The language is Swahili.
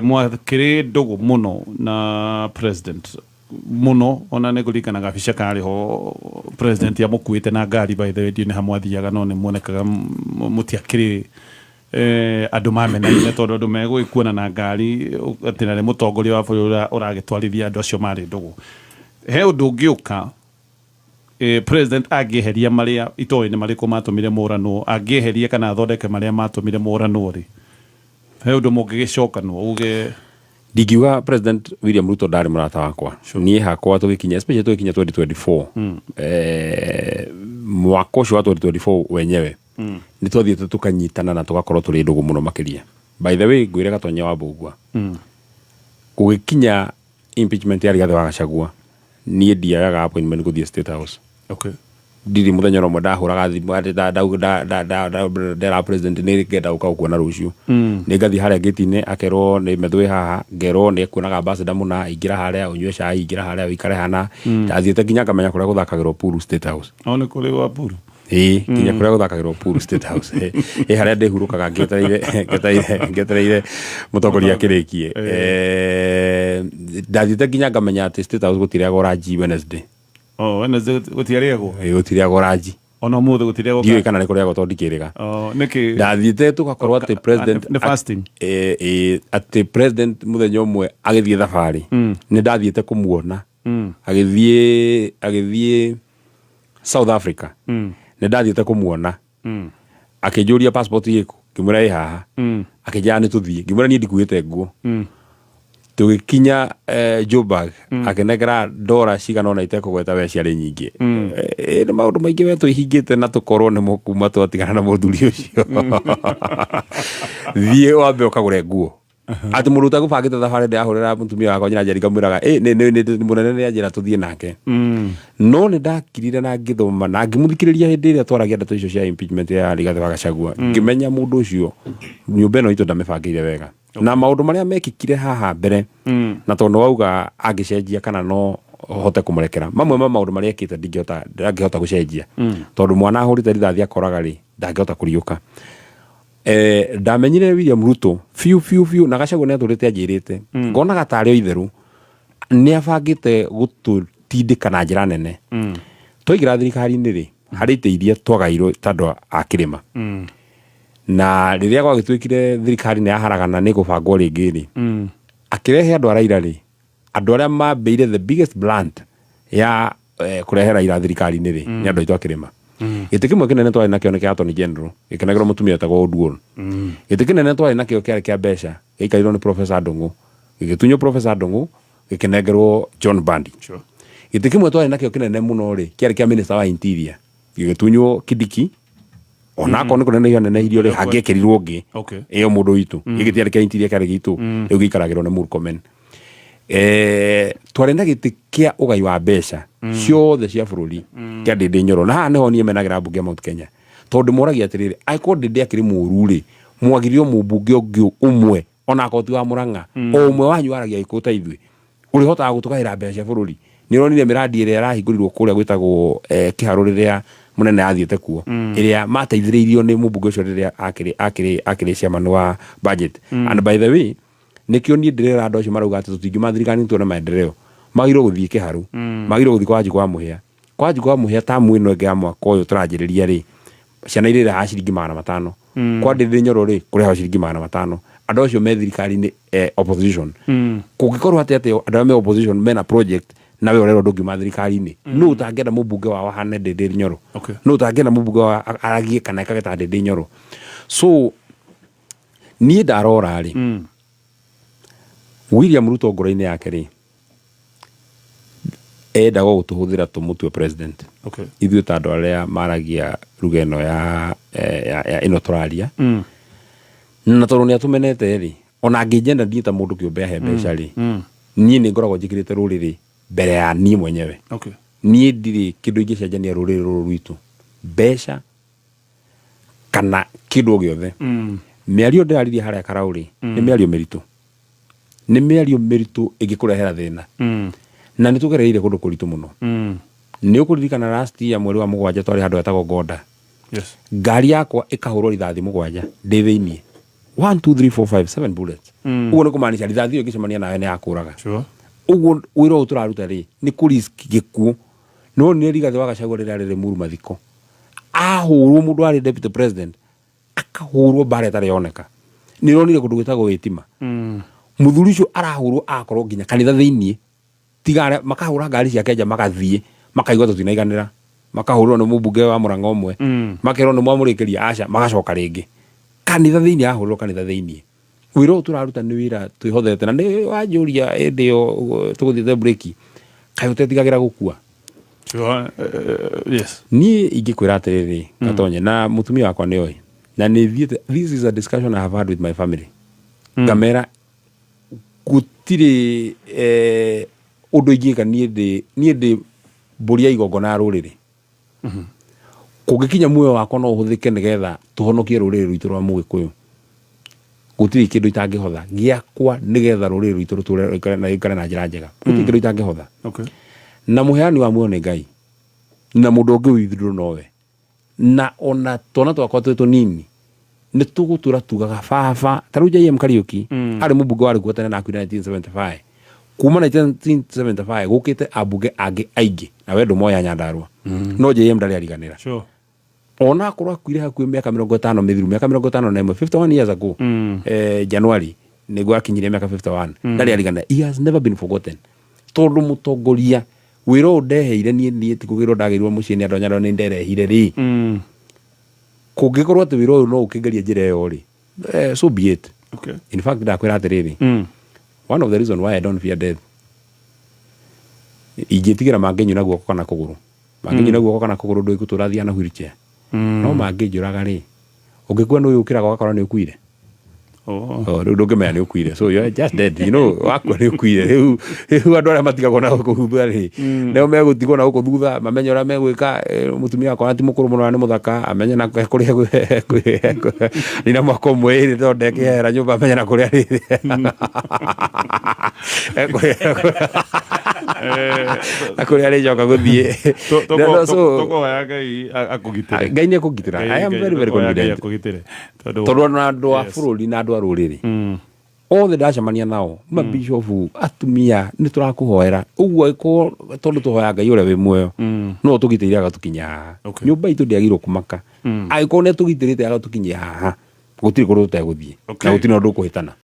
mwakiri ndugu muno na president muno ona ne kulikana gabisha kari ho president ya mukuite na gari by the way ni hamwathiaga no ne muonekaga mutiakiri andu mamena ine tondu andu mego ikuona na ngari atina ne mutongoria wa bũrũri ũragĩtwarithia andu acio mari ndugu he undu ngiuka president angĩeheria maria itoĩ nĩ marĩkũ matũmire mũrano angĩeheria kana athondeke maria matũmire mũrano ri he undu mũngĩgĩcokanwo uge Digiwa President William Ruto ndari murata wakwa niĩ hakwa tũgĩkinya especially tũgĩkinya 2024 mwaka ũcio wa 2024 wenyewe nĩ twathiĩte tũkanyitana na tũgakorwo tũrĩ ndugu mũno makĩria by the way ngwĩre Gatonya wa Mbugua gũgĩkinya impeachment ya Rigathĩ wa Gachagua niĩ ndiagaga appointment gũthiĩ State House ndiri muthenya no ndahuraga thimu ndera president nĩ ngenda ũkaũkuona rũciũ nĩ ngathi harĩa gate-inĩ akerwo nĩ methwe haha ngero nĩ kuonaga ambassador muna ingira harĩa unywe cai ingira harĩa uikare hana ndathiĩte nginya ngamenya kũrĩa gũthakagĩrwo pool State House nĩ kũrĩ wa pool nginya kũrĩa gũthakagĩrwo pool State House harĩa ndĩhurũkaga ngetereire mũtongoria kĩrĩkie ndathiĩte nginya ngamenya atĩ State House gũtirĩagwo ranji Wednesday Wednesday gũtirĩagwo gũtirĩagwo ranji ona mũthĩ gũtirĩagwo ndiũĩ kana nĩ kũrĩagwo tondũ ndikĩrĩga nĩkĩ ndathiĩte tũgakorwo atĩ president nĩ fasting atĩ president mũthenya ũmwe agĩthiĩ thabarĩ nĩ ndathiĩte kũmuona agĩthiĩ South Africa nĩ ndathiĩte kũmuona akĩnjũria passport yĩkũ ngĩmwĩra ĩ haha akĩnjĩra nĩ tũthiĩ ngĩmwĩra niĩ ndikuĩte nguo tũgĩkinya Joburg akĩnengera ndora cigana ona itekũgweta we ciarĩ nyingĩ nĩ maũndũ maingĩ we twĩhingĩte na tũkorwo nĩ mũkuma twatigana na mũthuri ũcio thiĩ wambe ũkagũre nguo atĩ mũndũ ũtegũbangĩte thabarĩ ndĩrahũrĩra mũtumia wakwa nyina Njeri ngamwĩraga mũnene nĩ anjĩra tũthiĩ nake no nĩ ndakirire na ngĩthoma na ngĩmũthikĩrĩria hĩndĩ ĩrĩa twaragia ndeto icio cia impeachment ya Rigathĩ wa Gachagua ngĩmenya mũndũ ũcio nyũmba ĩno itũ ndamĩbangĩire wega na maũndũ marĩa mekĩkire haha mbere na tondũ wauga angĩcenjia kana no hote kũmũrekera mamwe ma maũndũ marĩa ekĩte ndangĩhota gũcenjia tondũ mwana ahũrĩte rithathi akoraga rĩ ndangĩhota kũriũka ndamenyire William Ruto fiu na Gachagua nĩ atũrĩte anjĩrĩte ngonaga tarĩ o itherũ nĩ abangĩte gũtũtindĩka na njĩra nene twaingĩra thirikari-inĩ rĩ harĩ itĩ iria twagairwo tondũ akĩrĩma na rĩrĩa gwagĩtuĩkire thirikari nĩ yaharagana nĩ gũbangwo rĩngĩ rĩ akĩrehe andũ a Raila rĩ andũ arĩa mambĩire the biggest blunt ya kũrehe Raila thirikari-inĩ rĩ nĩ andũ aitũ akĩrĩma gĩtĩ kĩmwe kĩnene twarĩ nakĩo nĩ kĩa Attorney General gĩkenagĩrwo mũtumia etagwo Oduor gĩtĩ kĩnene twarĩ nakĩo kĩarĩ kĩa mbeca gĩikarirwo nĩ Professor Ndung'u gĩgĩtunywo Professor Ndung'u gĩkenengerwo John Mbadi gĩtĩ kĩmwe twarĩ nakĩo kĩnene mũno rĩ kĩarĩ kĩa Minister wa Interior gĩgĩtunywo Kindiki ona akorwo nĩ kũnene ihaneneirio rĩ hangĩekerirwo ũngĩ ĩyo mũndũ witũ gĩgĩtiarĩ kĩa Interior kĩarĩ gitũ rĩu gĩikaragĩrwo nĩ Murkomen twarĩ na gĩtĩ kĩa ũgai wa mbeca ciothe cia bũrũri kĩa Ndĩndĩ Nyoro na haha nĩho niĩ menagĩra mbunge ya Mount Kenya tondũ moragia atĩrĩrĩ angĩkorwo Ndĩndĩ akĩrĩ mũũru rĩ mwagirio mũmbunge ũngĩ ũmwe ona akorwo ti wa Mũrang'a o ũmwe wanyu waragia gĩkũ ta ithuĩ ũrĩhotaga gũtũgaĩra mbeca cia bũrũri nĩ ũronire mĩrandi ĩrĩa ĩrahingũrirwo kũrĩa gwĩtagwo kĩharũ rĩrĩa mũnene athiĩte kuo ĩrĩa mateithĩrĩirio nĩ mũmbunge ũcio rĩrĩa akĩrĩ chairman wa budget and by the way nĩkĩo niĩ ndĩrera andũ acio marauga atĩ tũtingiuma thirikari tuone maendeleo magĩrĩirwo gũthiĩ kĩharũ magĩrĩirwo gũthiĩ kwa Wanjiku wa Mũhĩa tamu ĩno ĩngĩ ya mwaka ũyũ tũranjĩrĩria rĩ ciana irĩ ha ciringi 500 kwa Ndĩndĩ Nyoro rĩ kũrĩha ciringi 500 andũ acio me thirikari-inĩ opposition kũngĩkorwo atĩ andũ arĩa me opposition mena project nawe ũrerwo ndũngiuma thirikari-inĩ nũ ũtangĩenda mũmbunge wao ahane Ndĩndĩ Nyoro nũ ũtangĩenda mũmbunge wao aragie kana ekage ta Ndĩndĩ Nyoro so niĩ ndarora rĩ William Ruto ngoro-inĩ yake rĩ endaga gũtũhũthĩra tũmũtue president ithuĩ ta andũ arĩa maragia ruga ĩno ya ĩno tũraria na tondũ nĩ atũmenete rĩ ona angĩnjenda ndiĩ ta mũndũ kĩũmbe ahe mbeca rĩ niĩ nĩ ngoragwo njĩkĩrĩte rũrĩrĩ mbere ya niĩ mwenyewe niĩ ndirĩ kĩndũ ingĩcenjania rũrĩrĩ rũrũ rwitũ mbeca kana kĩndũ o gĩothe mĩario ndĩraririe harĩa Karaũ rĩ nĩ mĩario mĩritũ ĩngĩkũrehera thĩna na nĩ tũgereire kũndũ kũritũ mũno nĩ ũkũririkana last year mweri wa 7 twarĩ handũ hetagwo Gonda ngari yakwa ĩkahũrwo rithathi 7 ndĩ thĩinĩ 1 2 3 4 5 7 bullets uguo ni kumaanisha rithathi ngicemania nawe ni akuraga Sure. uguo wira uyu turaruta ri ni ku risk gikuo no ni Rigathi wa Gachagua rira riri muru mathiko ahurwo mundu ari deputy president akahurwo bare tare yoneka ni ronire kundu gwitagwo witima muthuri ucio arahurwo akorwo nginya kanitha thiini tigare makahura ngari cia Kenya magathie makaigwa tutinaiganira makahurwo ni mubunge wa Murang'a umwe makero ni mwamurikiria aca magacoka ringi kanitha thiini ahurwo kanitha thiini wira turaruta ni wira twihothete na ni wanjuria endio tuguthite break kayo tetigagira gukua Sure. Yes. ni ingikwira atiriri gatonye na mutumia wakwa ni oi na ni thiete this is a discussion I have had with my family kamera gutire undu ingika nie ndi mburia igongona ruriri kungikinya muoyo wakwa no uhuthike nigetha tuhonokie ruriri rwitu rwa Mugikuyu gutire kindu itangihotha giakwa nigetha ruriri rwitu ruture na njira njega gutire kindu itangihotha Okay. na muheani wa muoyo ni Ngai na mundu ungi withuru nowe na ona tona twakwa twetu nini ni tugutura tugaga baba taru JM Kariuki ari mubunge wari kuotana na kwira 1975 kuma 1975 gukite abunge angi aingi na wendo moya Nyandarua no JM ndari ariganira Sure. ona akorwo akwire hakuhi miaka 50 mithiru miaka 51 51 years ago January niguo akinyire miaka 51 ndari ariganira he has never been forgotten tondu mutongoria wira undeheire nie tikugirwo ndagirwo mucii ni andu Nyandarua ni nderehire ri kungikorwo ati wira uyu no ukingeria njira iyo ri so be it. Okay. In fact ndakwira atiriri one of the reason why I don't fear death ingitigira mangenyuna guoko kana kuguru mangenyuna guoko kana kuguru ndu ikutura na wheelchair no mangenjuraga ri ungikua no yukira gwakora ni ukuire ndungimenya ni ukuire so you're just dead you know wakwa ni ukuire riu andu aria matigagwo na kuhumba ri neo megutigwo na guku thutha mamenye uria megwika mutumia akona ti mukuru muno ni muthaka amenye na kuria ni na mwako mwe ri tonde kihera nyumba amenye na kuria ri akuria ri joka guthie tokoya Ngai akugitire Ngai ni akugitira I am very very confident tondu na andu a bururi na andu a ruriri othe ndacemania nao mabishofu atumia ni turakuhoera uguo iko tondu tuhoya Ngai uria wi muoyo no tugitire agatukinya haha nyumba itu ndiagirwo kumaka agiko ne tugitirite agatukinya haha gutiri kundu tuteguthie na gutiri undu kuhitana.